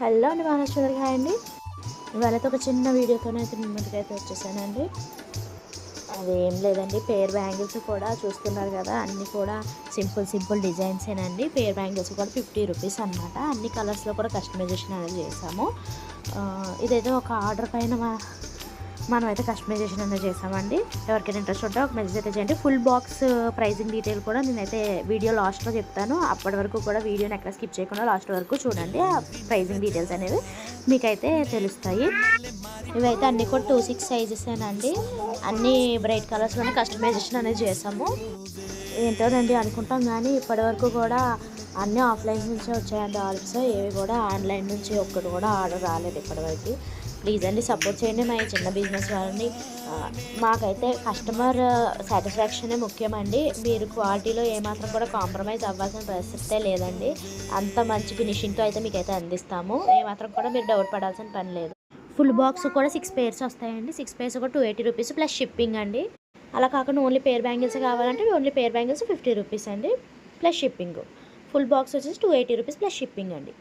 Hello అండి, Maharashtra hi అండి. ఇవాళైతే ఒక చిన్న వీడియోతోనైతే మీ ముందుకైతే వచ్చేసానండి. అదేం లేదండి, పేర్ బ్యాంగిల్స్ కూడా చూస్తున్నారు కదా, అన్నీ కూడా సింపుల్ డిజైన్సేనండి. పేర్ బ్యాంగిల్స్ కూడా 50 రూపీస్ అనమాట. అన్ని కలర్స్లో కూడా కస్టమైజేషన్ అనేది చేసాము. ఇదైతే ఒక ఆర్డర్ పైన మనమైతే కస్టమైజేషన్ అనేది చేసామండి. ఎవరికైనా ఇంట్రెస్ట్ ఉంటే ఒక మెసేజ్ అయితే చేయండి. ఫుల్ బాక్స్ ప్రైజింగ్ డీటెయిల్ కూడా నేనైతే వీడియో లాస్ట్లో చెప్తాను. అప్పటి వరకు కూడా వీడియోని ఎక్కడ స్కిప్ చేయకుండా లాస్ట్ వరకు చూడండి. ఆ ప్రైజింగ్ డీటెయిల్స్ అనేవి మీకైతే తెలుస్తాయి. ఇవైతే అన్నీ కూడా 2-6 సైజెసేనండి. అన్నీ బ్రైట్ కలర్స్లోనే కస్టమైజేషన్ అనేది చేసాము. ఏంటోనండి అనుకుంటాం, కానీ ఇప్పటివరకు కూడా అన్నీ ఆఫ్లైన్ నుంచే వచ్చాయండి ఆర్డర్స్. ఏవి కూడా ఆన్లైన్ నుంచి ఒక్కటి కూడా ఆర్డర్ రాలేదు ఇప్పటివరకు. ప్లీజ్ అండి, సపోర్ట్ చేయండి మా ఈ చిన్న బిజినెస్ వాళ్ళని. మాకైతే కస్టమర్ సాటిస్ఫాక్షనే ముఖ్యమండి. మీరు క్వాలిటీలో ఏమాత్రం కూడా కాంప్రమైజ్ అవ్వాల్సిన పరిస్థితే లేదండి. అంత మంచి ఫినిషింగ్తో అయితే మీకైతే అందిస్తాము. ఏమాత్రం కూడా మీరు డౌట్ పడాల్సిన పని లేదు. ఫుల్ బాక్స్ కూడా 6 పేర్స్ వస్తాయండి. 6 పేర్స్ కూడా 280 రూపీస్ ప్లస్ షిప్పింగ్ అండి. అలా కాకుండా ఓన్లీ పేర్ బ్యాంగిల్స్ కావాలంటే ఓన్లీ పేర్ బ్యాంగిల్స్ 50 రూపీస్ అండి ప్లస్ షిప్పింగ్. ఫుల్ బాక్స్ వచ్చేసి 280 రూపీస్ ప్లస్ షిప్పింగ్ అండి.